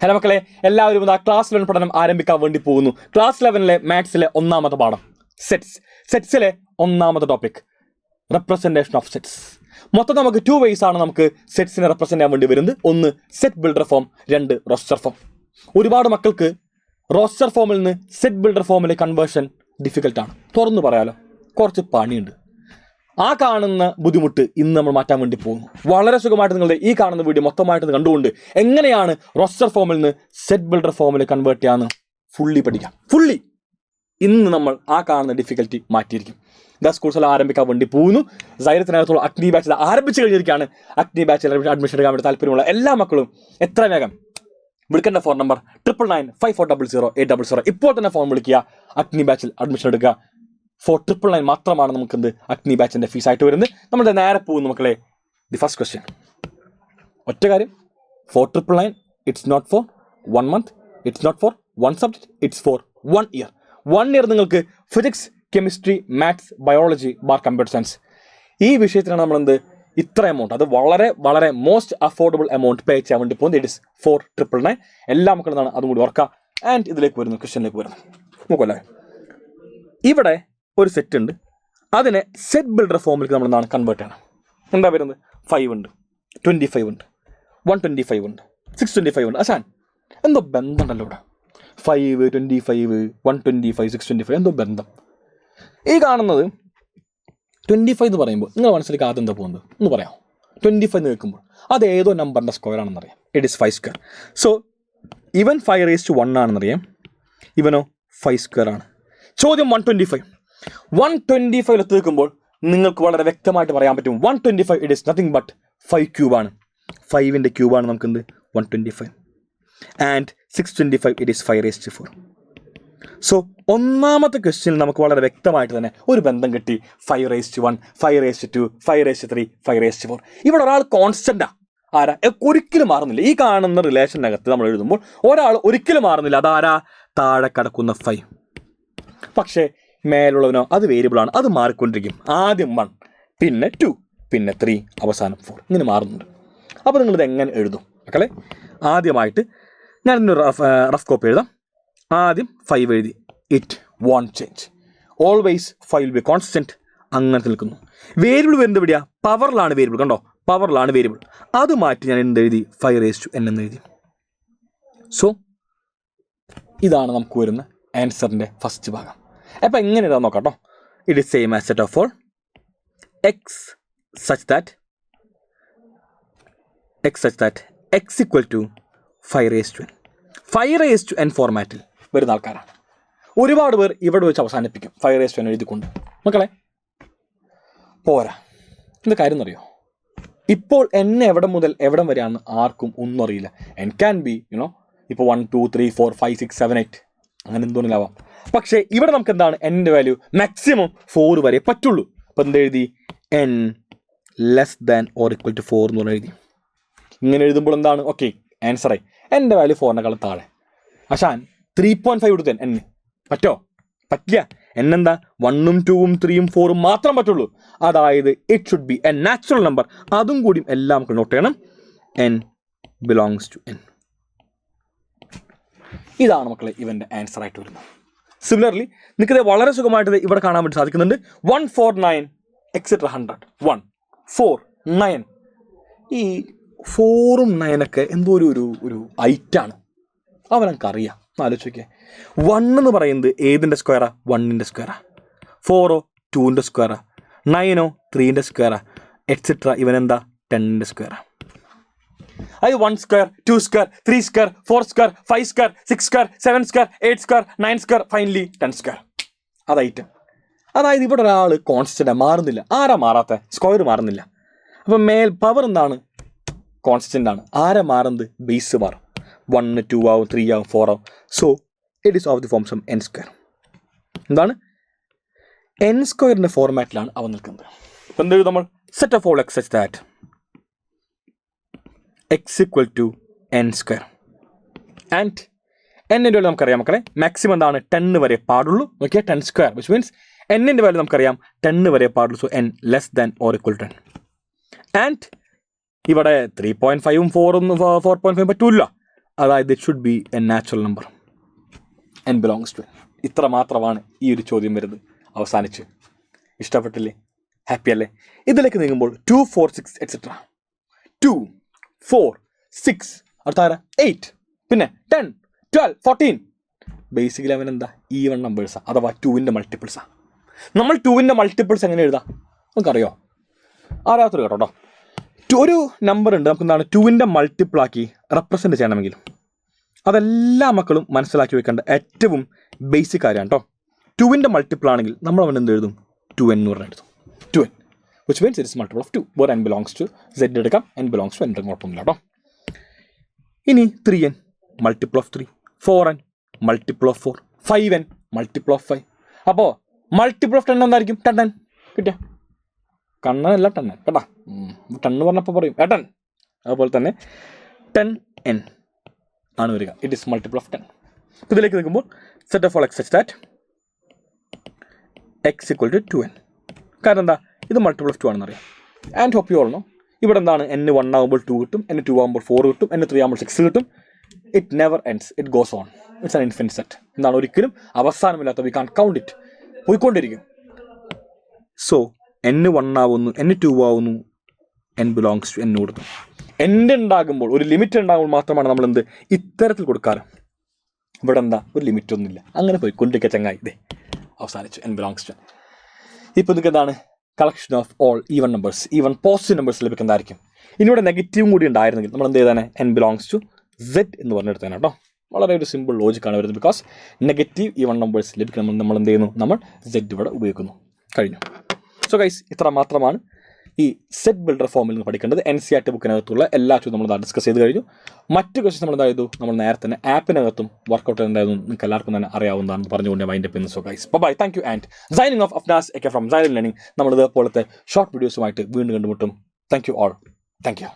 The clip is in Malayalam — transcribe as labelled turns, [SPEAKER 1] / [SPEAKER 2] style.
[SPEAKER 1] ഹലോ മക്കളെ, എല്ലാവരും ക്ലാസ് 11 പഠനം ആരംഭിക്കാൻ വേണ്ടി പോകുന്നു. ക്ലാസ് 11 മാത്സിലെ ഒന്നാമത്തെ പാഠം സെറ്റ്സിലെ ഒന്നാമത്തെ ടോപ്പിക് റെപ്രസെൻറ്റേഷൻ ഓഫ് സെറ്റ്സ്. മൊത്തം നമുക്ക് 2 ways ആണ് നമുക്ക് സെറ്റ്സിനെ റെപ്രസെൻ്റ് ചെയ്യാൻ വേണ്ടി വരുന്നത്. ഒന്ന് സെറ്റ് ബിൽഡർ ഫോം, രണ്ട് റോസ്റ്റർ ഫോം. ഒരുപാട് മക്കൾക്ക് റോസ്റ്റർ ഫോമിൽ നിന്ന് സെറ്റ് ബിൽഡർ ഫോമിലെ കൺവേർഷൻ ഡിഫിക്കൽട്ടാണ്. തുറന്നു പറയാലോ, കുറച്ച് പണിയുണ്ട്. ആ കാണുന്ന ബുദ്ധിമുട്ട് ഇന്ന് നമ്മൾ മാറ്റാൻ വേണ്ടി പോകുന്നു. വളരെ സുഖമായിട്ട് നിങ്ങളുടെ ഈ കാണുന്ന വീഡിയോ മൊത്തമായിട്ട് കണ്ടുകൊണ്ട് എങ്ങനെയാണ് റോസ്റ്റർ ഫോമിൽ നിന്ന് സെറ്റ് ബിൽഡർ ഫോമിൽ കൺവേർട്ട് ചെയ്യാമെന്ന് ഫുള്ളി പഠിക്കാം. ഇന്ന് നമ്മൾ ആ കാണുന്ന ഡിഫിക്കൽറ്റി മാറ്റിയിരിക്കും. സ്കൂൾസിൽ ആരംഭിക്കാൻ വേണ്ടി പോകുന്നു. സൈറത്തിനകത്തുള്ള അഗ്നി ബാച്ചിൽ ആരംഭിച്ച് കഴിഞ്ഞിരിക്കുകയാണ്. അഗ്നി ബാച്ചിൽ അഡ്മിഷൻ എടുക്കാൻ വേണ്ടി താല്പര്യമുള്ള എല്ലാ മക്കളും എത്ര വേഗം വിളിക്കേണ്ട ഫോൺ നമ്പർ 9995400800. ഇപ്പോൾ തന്നെ ഫോൺ വിളിക്കുക, അഗ്നി ബാച്ചിൽ അഡ്മിഷൻ എടുക്കുക. 4999 മാത്രമാണ് നമുക്ക് അഗ്നി ബാച്ചിൻ്റെ ഫീസായിട്ട് വരുന്നത്. നമ്മൾ നേരെ പോകുന്നു മക്കളെ. ദി ഫസ്റ്റ് ക്വസ്റ്റ്യൻ, ഒറ്റ കാര്യം, 4999 it's not for 1 month, it's not for 1 subject, it's for 1 year. 1 year നിങ്ങൾക്ക് physics, chemistry, maths, biology, computer science ഈ വിഷയത്തിനാണ് നമ്മൾ ഇത്ര എമൗണ്ട്, അത് വളരെ വളരെ മോസ്റ്റ് അഫോർഡബിൾ എമൗണ്ട് പേ ചെയ്യാൻ വേണ്ടി പോകുന്നത്. It is 4999. എല്ലാ മക്കളും അതും കൂടി ഓർക്കുക. ആൻഡ് ഇതിലേക്ക് വരുന്നു, ക്വസ്റ്റ്യനിലേക്ക് വരുന്നു. നോക്കുമല്ലേ, ഇവിടെ ഒരു സെറ്റ് ഉണ്ട്. അതിനെ സെറ്റ് ബിൽഡർ ഫോമിലേക്ക് നമ്മൾ കൺവേർട്ട് ചെയ്യണം. എന്താ വരുന്നത്? 5 ഉണ്ട്, 25 ഉണ്ട്, 125 ഉണ്ട്, 625 ഉണ്ട്. അശാൻ എന്തോ ബന്ധമുണ്ടല്ലോ ഇവിടെ. 5, 25, 125, 625 എന്തോ ബന്ധം. ഈ കാണുന്നത് 25 എന്ന് പറയുമ്പോൾ നിങ്ങൾ മനസ്സിലേക്ക് ആദ്യം എന്താ പോകുന്നത് എന്ന് പറയാം. 25 എന്ന് കേൾക്കുമ്പോൾ അത് ഏതോ നമ്പറിൻ്റെ സ്ക്വയർ ആണെന്നറിയാം. It is 5 square. സോ ഇവൻ 5⁻1 ആണെന്നറിയാം, ഇവനോ 5 square ആണ്. ചോദ്യം 125 എത്തി നിൽക്കുമ്പോൾ നിങ്ങൾക്ക് വളരെ വ്യക്തമായിട്ട് പറയാൻ പറ്റും 125 ഇറ്റ് ഇസ് നത്തിങ് ബട്ട് 5 ക്യൂബാണ്. 5ൻ്റെ ക്യൂബാണ് നമുക്കെന്ത് 125. And 625 it is 5⁻4. സോ ഒന്നാമത്തെ ക്വസ്റ്റ്യനിൽ നമുക്ക് വളരെ വ്യക്തമായിട്ട് തന്നെ ഒരു ബന്ധം കിട്ടി. 5⁻1, 5⁻2, 5⁻3, 5⁻4. ഇവിടെ ഒരാൾ കോൺസ്റ്റൻ്റാണ്. ആരാ? ഒരിക്കലും മാറുന്നില്ല. ഈ കാണുന്ന റിലേഷനകത്ത് നമ്മൾ എഴുതുമ്പോൾ ഒരാൾ ഒരിക്കലും മാറുന്നില്ല. അതാരാ? താഴെ കിടക്കുന്ന 5. പക്ഷേ മേലുള്ളവനോ അത് വേരിയബിളാണ്, അത് മാറിക്കൊണ്ടിരിക്കും. ആദ്യം 1, പിന്നെ 2, പിന്നെ 3, അവസാനം 4 ഇങ്ങനെ മാറുന്നുണ്ട്. അപ്പോൾ നിങ്ങളിത് എങ്ങനെ എഴുതും മക്കളെ? ആദ്യമായിട്ട് ഞാനിന്ന് റഫ് കോപ്പി എഴുതാം. ആദ്യം 5 എഴുതി. It won't change, always 5 will be constant. അങ്ങനെ നിൽക്കുന്നു. വേരിയബിൾ വരുന്നത് എവിടെയാ? പവറിലാണ് വേരിയബിൾ. കണ്ടോ, പവറിലാണ് വേരിയബിൾ. അത് മാറ്റി ഞാൻ എന്തെഴുതി? 5⁻n എന്ന് എഴുതി. സോ ഇതാണ് നമുക്ക് വരുന്ന ആൻസറിൻ്റെ ഫസ്റ്റ് ഭാഗം. അപ്പോൾ എങ്ങനെ എഴുതാൻ നോക്കാം കേട്ടോ. It is same as set of all X such that X equal to 5⁻n. 5⁻n ഫോർമാറ്റിൽ വരുന്ന ആൾക്കാരാണ്. ഒരുപാട് പേർ ഇവിടെ വെച്ച് അവസാനിപ്പിക്കും 5⁻n എഴുതിക്കൊണ്ട്. മക്കളെ പോരാ. എന്ത് കാര്യം എന്നറിയോ? ഇപ്പോൾ എന്നെ എവിടെ മുതൽ എവിടം വരെയാണെന്ന് ആർക്കും ഒന്നും അറിയില്ല. എൻ ക്യാൻ ബി ഇപ്പോൾ 1, 2, 3, 4, 5, 6, 7, 8 അങ്ങനെ എന്തോന്നില്ലാവാം. പക്ഷേ ഇവിടെ നമുക്ക് എന്താണ്? എൻ്റെ വാല്യൂ മാക്സിമം 4 വരെ പറ്റുള്ളൂ. അപ്പോൾ എന്തെഴുതി? n less than or equal to 4 എന്ന് എഴുതി. ഇങ്ങനെ എഴുതുമ്പോൾ എന്താണ്? ഓക്കെ, ആൻസറായി. എൻ്റെ വാല്യൂ 4-നേക്കാളും താഴെ. അശാൻ 3.5 എടുത്തേ n പറ്റോ? പറ്റില്ല. എന്നെന്താ 1ഉം 2ഉം 3ഉം 4ഉം മാത്രം പറ്റുള്ളൂ. അതായത് it should be a natural number. അതും കൂടി എല്ലാം നമുക്ക് നോട്ട് ചെയ്യണം. n belongs to n. ഇതാണ് മക്കളെ ഇവൻ്റെ ആൻസർ ആയിട്ട് വരുന്നത്. സിമിലർലി നിങ്ങൾക്കിത് വളരെ സുഖമായിട്ട് ഇവിടെ കാണാൻ വേണ്ടി സാധിക്കുന്നുണ്ട്. 149 എക്സെട്ര 100. 1, 4, 9. ഈ 4ഉം 9ഒക്കെ എന്തോ ഒരു ഐറ്റാണ്. അവനക്കറിയാം. ആലോചിക്കുക. 1 എന്ന് പറയുന്നത് ഏതിൻ്റെ സ്ക്വയറാ? 1ൻ്റെ സ്ക്വയറാ. 4 2ൻ്റെ സ്ക്വയറാ. 9 3ൻ്റെ സ്ക്വയറാ. എക്സെട്ര ഇവനെന്താ 10ൻ്റെ സ്ക്വയറാ. അത് 1 square, 2 square, 3 square, 4 square, 5 square, 6 square, 7 square, 8 square, 9 square, finally 10 square. അത് ഐറ്റം. അതായത് ഇവിടെ ഒരാൾ കോൺസ്റ്റൻ്റ് മാറുന്നില്ല. ആരാ മാറാത്ത? സ്ക്വയർ മാറുന്നില്ല. അപ്പം പവർ എന്താണ്? കോൺസ്റ്റൻ്റ് ആണ്. ആരാ മാറുന്നത്? ബേസ് മാറും. 1, 2 ആവും, 3 ആവും, 4 ആവും. So it is of the forms of n square. എന്താണ്? n സ്ക്വയറിൻ്റെ ഫോർമാറ്റിലാണ് അവൻ നിൽക്കുന്നത്. അപ്പം എന്ത് എഴുതും നമ്മൾ? Set of all X such that x equal to n square. And n-ൻ്റെ വാല്യൂ നമുക്കറിയാം മക്കളെ. മാക്സിമം എന്താണ്? 10 വരെ പാടുള്ളൂ. ഓക്കെ, 10 സ്ക്വയർ വിച്ച് മീൻസ് n-ൻ്റെ വാല്യൂ നമുക്കറിയാം 10 വരെ പാടുള്ളൂ. So n less than or equal to 10. And ഇവിടെ 3.5ഉം 4.5 പറ്റൂല. അതായത് it should be a natural number n belongs to n. ഇത്ര മാത്രമാണ് ഈ ഒരു ചോദ്യം വരുന്നത്. അവസാനിച്ച്. ഇഷ്ടപ്പെട്ടില്ലേ? ഹാപ്പി അല്ലേ? ഇതിലേക്ക് നീങ്ങുമ്പോൾ 2, 4, 6 എക്സെട്ര. 2, 4, 6 അടുത്താര 8 പിന്നെ 10, 12, 14. ബേസിക്കലി അവൻ എന്താ ഈവൺ നമ്പേഴ്സാണ്, അഥവാ 2ൻ്റെ മൾട്ടിപ്പിൾസാണ്. നമ്മൾ 2ൻ്റെ മൾട്ടിപ്പിൾസ് എങ്ങനെ എഴുതാം നമുക്കറിയോ? അറിയാത്തൊരു കേട്ടോ. ഒരു നമ്പർ ഉണ്ട്, നമുക്ക് എന്താണ് 2ൻ്റെ മൾട്ടിപ്പിളാക്കി റെപ്രസെൻറ്റ് ചെയ്യണമെങ്കിൽ അതെല്ലാ മക്കളും മനസ്സിലാക്കി വെക്കേണ്ട ഏറ്റവും ബേസിക് കാര്യമാണ് കേട്ടോ. 2ൻ്റെ മൾട്ടിപ്പിൾ ആണെങ്കിൽ നമ്മൾ അവൻ എന്ത് എഴുതും? 2n എന്ന് പറഞ്ഞ് എഴുതും. 2n which means it is multiple of 2. where n belongs to z എടുക്കാം, n belongs to n എടുക്കാം, കുഴപ്പമൊന്നുമില്ല കേട്ടോ. ഇനി 3n multiple of 3, 4n multiple of 4, 5n multiple of 5. അപ്പോൾ മൾട്ടിപ്പിൾ ഓഫ് 10 എന്തായിരിക്കും? 10n. കിട്ടിയ കണ്ണനല്ല 10n കേട്ടാ. 10 പറഞ്ഞപ്പോൾ പറയും 10. അതുപോലെ തന്നെ 10n ആണ് വരിക. It is multiple of 10. ഇതിലേക്ക് നിൽക്കുമ്പോൾ set of all X such that X equal to 2n. കാരണം എന്താ? ഇത് മൾട്ടിപ്പിൾ ഓഫ് 2 ആണെന്നറിയാം. And hope you all know ഇവിടെ എന്താണ് n 1 ആകുമ്പോൾ 2 കിട്ടും, n 2 ആകുമ്പോൾ 4 കിട്ടും, n 3 ആകുമ്പോൾ 6 കിട്ടും. It never ends, it goes on. It's an infinite set. എന്താണ്? ഒരിക്കലും അവസാനമില്ലാത്ത, വി കാൺ കൗണ്ട് ഇറ്റ്, പോയിക്കൊണ്ടിരിക്കും. സോ n 1 ആവുന്നു, n 2 ആവുന്നു, n ബിലോങ്സ് ടു n കൊടുത്തു. എൻഡ് ഉണ്ടാകുമ്പോൾ, ഒരു ലിമിറ്റ് ഉണ്ടാകുമ്പോൾ മാത്രമാണ് നമ്മൾ എന്ത് ഇത്തരത്തിൽ കൊടുക്കാറ്. ഇവിടെ എന്താ ഒരു ലിമിറ്റ് ഒന്നുമില്ല, അങ്ങനെ പോയിക്കൊണ്ടിരിക്കുക ചങ്ങായി. ഇതേ അവസാനിച്ചു n ബിലോങ്സ് ടു n. ഇപ്പോൾ നിങ്ങൾക്ക് എന്താണ്? Collection of all even numbers, even positive numbers ലഭിക്കുന്നതായിരിക്കും. ഇനി ഇവിടെ നെഗറ്റീവും കൂടി ഉണ്ടായിരുന്നെങ്കിൽ നമ്മൾ എന്ത് ചെയ്താൽ n ബിലോങ്സ് ടു z എന്ന് പറഞ്ഞെടുത്തേനെ കേട്ടോ. വളരെ ഒരു സിമ്പിൾ ലോജിക്കാണ് വരുന്നത്. ബിക്കോസ് നെഗറ്റീവ് ഈവൺ നമ്പേഴ്സ് ലഭിക്കണം നമ്മൾ എന്ത് ചെയ്യുന്നു? നമ്മൾ z ഇവിടെ ഉപയോഗിക്കുന്നു. കഴിഞ്ഞു. സോ ഗൈസ്, ഇത്ര മാത്രമാണ് ഈ സെറ്റ് ബിൽഡർ ഫോമിൽ നിന്ന് പഠിക്കേണ്ടത്. NCERT ബുക്കിനകത്തുള്ള എല്ലാ ചോദ്യം നമ്മൾ ഡിസ്കസ് ചെയ്ത് കഴിഞ്ഞു. മറ്റു ക്വസ്റ്റ്യൻസ് നമ്മൾ എന്തായത് നമ്മൾ നേരത്തെ തന്നെ ആപ്പിനകത്തും വർക്കൗട്ട് എന്തായിരുന്നു നിങ്ങൾക്ക് എല്ലാവർക്കും തന്നെ അറിയാവുന്നതാണെന്ന് പറഞ്ഞുകൊണ്ട് വൈൻഡ് അപ്പ് ചെയ്യുന്നു. So guys, bye, thank you and signing off Afnas EK from silent learning. നമ്മൾ ഇതുപോലത്തെ ഷോർട്ട് വീഡിയോസുമായിട്ട് വീണ്ടും കണ്ടുമുട്ടും. Thank you all. Thank U.